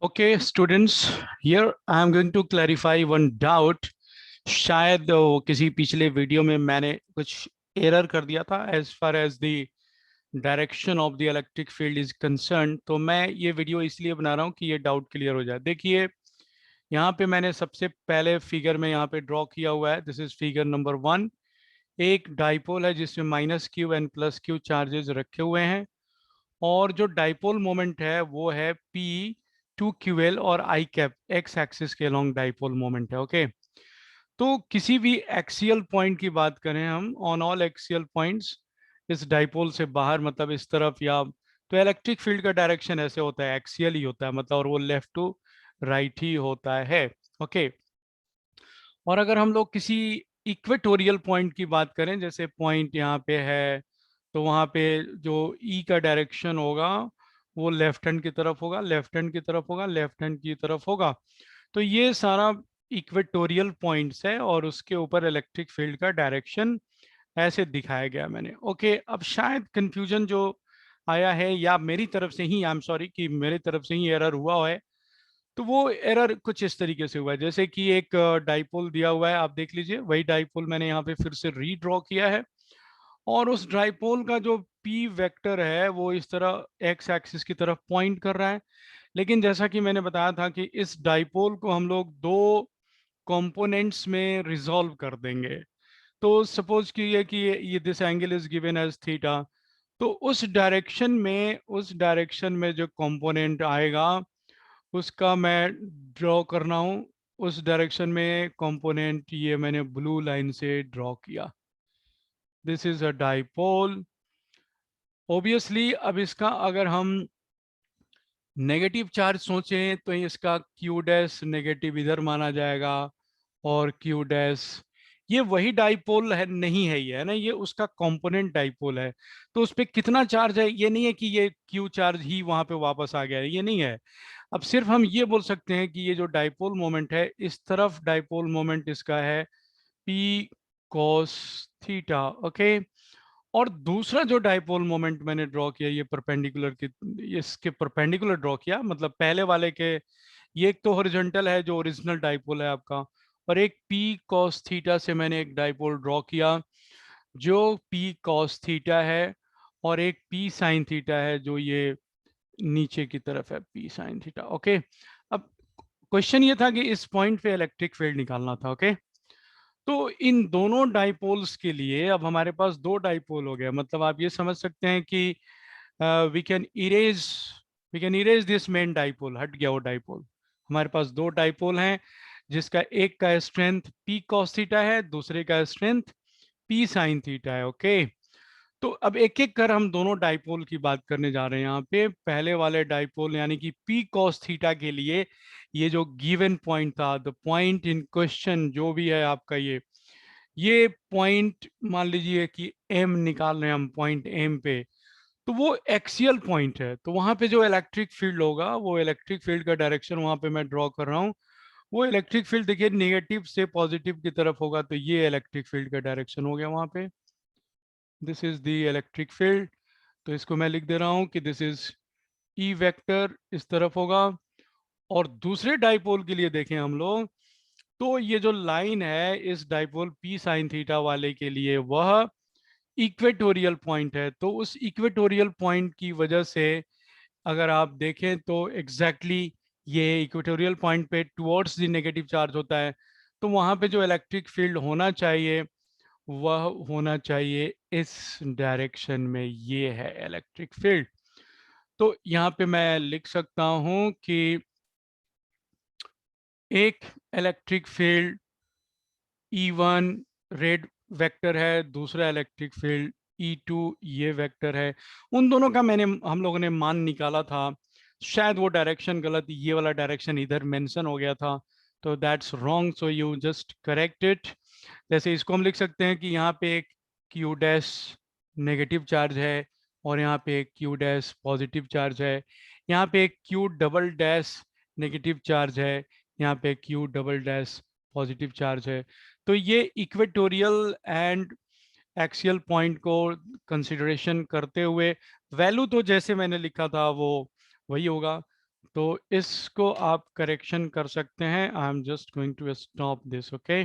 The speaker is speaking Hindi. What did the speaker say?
Okay, students, here I am going to clarify one doubt. शायद किसी पिछले वीडियो में मैंने कुछ एरर कर दिया था as far as the direction of the electric field is concern. तो मैं ये वीडियो इसलिए बना रहा हूँ कि ये डाउट क्लियर हो जाए। देखिए, यहाँ पे मैंने सबसे पहले फिगर में यहाँ पे ड्रॉ किया हुआ है। This is figure number 1। एक डाइपोल है जिसमें minus Q and plus Q charges रखे हुए हैं, और जो डाइपोल मोमेंट है वो है पी टू क्यू एल और आई कैप एक्स एक्सिस के लॉन्ग डाइपोल मोमेंट है। ओके, तो किसी भी एक्सियल पॉइंट की बात करें हम, ऑन ऑल एक्सियल पॉइंट्स इस डाइपोल से बाहर, मतलब इस तरफ या, तो इलेक्ट्रिक फील्ड का डायरेक्शन ऐसे होता है, एक्सियल ही होता है, मतलब, और वो लेफ्ट टू राइट ही होता है। ओके, और अगर हम लोग किसी इक्वेटोरियल पॉइंट की बात करें, जैसे पॉइंट यहाँ पे है, तो वहाँ पे जो ई का डायरेक्शन होगा वो लेफ्ट हैंड की तरफ होगा, लेफ्ट हैंड की तरफ होगा, लेफ्ट हैंड की तरफ होगा। तो ये सारा इक्वेटोरियल पॉइंट्स है और उसके ऊपर इलेक्ट्रिक फील्ड का डायरेक्शन ऐसे दिखाया गया मैंने। ओके, अब शायद कंफ्यूजन जो आया है, या मेरी तरफ से ही, आई एम सॉरी कि मेरी तरफ से ही एरर हुआ है, तो वो एरर कुछ इस तरीके से हुआ है, जैसे कि एक डाइपोल दिया हुआ है, आप देख लीजिए, वही डाइपोल मैंने यहाँ पे फिर से रीड्रॉ किया है, और उस डाइपोल का जो पी वेक्टर है वो इस तरह एक्स एक्सिस की तरफ पॉइंट कर रहा है। लेकिन जैसा कि मैंने बताया था कि इस डाइपोल को हम लोग दो कंपोनेंट्स में रिजॉल्व कर देंगे। तो सपोज कीजिए कि ये this angle is given as theta, तो उस डायरेक्शन में जो कंपोनेंट आएगा उसका मैं ड्रॉ करना हूँ। उस डायरेक्शन में कंपोनेंट ये मैंने ब्लू लाइन से ड्रॉ किया। This is a dipole. Obviously अब इसका अगर हम नेगेटिव चार्ज सोचें तो इसका क्यू डैश नेगेटिव इधर माना जाएगा, और क्यू डैश ये वही डाइपोल है, नहीं है ये, है ना, ये उसका कंपोनेंट डाइपोल है। तो उस पर कितना चार्ज है, ये नहीं है कि ये क्यू चार्ज ही वहां पे वापस आ गया है, ये नहीं है। अब सिर्फ हम ये बोल सकते हैं कि ये जो डाइपोल मोमेंट है, इस तरफ डाइपोल मोमेंट इसका है पी कॉस थीटा। ओके, और दूसरा जो डाइपोल मोमेंट मैंने ड्रॉ किया, ये परपेंडिकुलर की, इसके परपेंडिकुलर ड्रॉ किया, मतलब पहले वाले के, ये एक तो हॉरिजॉन्टल है जो ओरिजिनल डाइपोल है आपका, और एक पी कॉस थीटा से मैंने एक डाइपोल ड्रॉ किया जो पी कॉस थीटा है, और एक पी साइन थीटा है जो ये नीचे की तरफ है, पी साइन थीटा। ओके, अब क्वेश्चन ये था कि इस पॉइंट पे इलेक्ट्रिक फील्ड निकालना था। ओके, तो इन दोनों डाइपोल्स के लिए अब हमारे पास दो डाइपोल हो गया, मतलब आप ये समझ सकते हैं कि we can erase we can erase this main dipole, हट गया वो डाइपोल। हमारे पास दो डाइपोल हैं जिसका एक का स्ट्रेंथ पी कॉस थीटा है, दूसरे का स्ट्रेंथ पी साइन थीटा है। ओके, तो अब एक एक कर हम दोनों डाइपोल की बात करने जा रहे हैं। यहाँ पे पहले वाले डाइपोल यानी कि पी कॉस थीटा के लिए ये जो गिवन पॉइंट था, द पॉइंट इन क्वेश्चन जो भी है आपका, ये पॉइंट मान लीजिए कि एम निकाल रहे हैं हम, पॉइंट एम पे, तो वो एक्सियल पॉइंट है, तो वहां पे जो इलेक्ट्रिक फील्ड होगा, वो इलेक्ट्रिक फील्ड का डायरेक्शन वहां पे मैं ड्रॉ कर रहा हूँ। वो इलेक्ट्रिक फील्ड देखिए नेगेटिव से पॉजिटिव की तरफ होगा, तो ये इलेक्ट्रिक फील्ड का डायरेक्शन हो गया वहां पे। This is the electric field, तो इसको मैं लिख दे रहा हूँ कि दिस इज ई वेक्टर, इस तरफ होगा। और दूसरे डाइपोल के लिए देखें हम लोग, तो ये जो लाइन है इस डाइपोल पी साइन थीटा वाले के लिए, वह इक्वेटोरियल पॉइंट है। तो उस इक्वेटोरियल पॉइंट की वजह से अगर आप देखें तो एग्जैक्टली ये इक्वेटोरियल पॉइंट पे टुवर्ड्स द नेगेटिव चार्ज होता है, तो वहां पे जो इलेक्ट्रिक फील्ड होना चाहिए वह होना चाहिए इस डायरेक्शन में, ये है इलेक्ट्रिक फील्ड। तो यहाँ पे मैं लिख सकता हूँ कि एक electric field E1 red vector है, दूसरा इलेक्ट्रिक फील्ड E2 ये वेक्टर है। उन दोनों का हम लोगों ने मान निकाला था, शायद वो डायरेक्शन गलत, ये वाला डायरेक्शन इधर मेंशन हो गया था, तो that's wrong, so you just correct it. जैसे इसको हम लिख सकते हैं कि यहाँ पे एक क्यू डैश नेगेटिव चार्ज है, और यहाँ पे एक क्यू डैश पॉजिटिव चार्ज है, यहाँ पे एक Q double dash negative charge है, यहाँ पे Q double dash positive charge है। तो ये इक्वेटोरियल एंड एक्सियल पॉइंट को कंसिडरेशन करते हुए वैल्यू तो जैसे मैंने लिखा था वो वही होगा। तो इसको आप करेक्शन कर सकते हैं। I am just going to stop this, okay.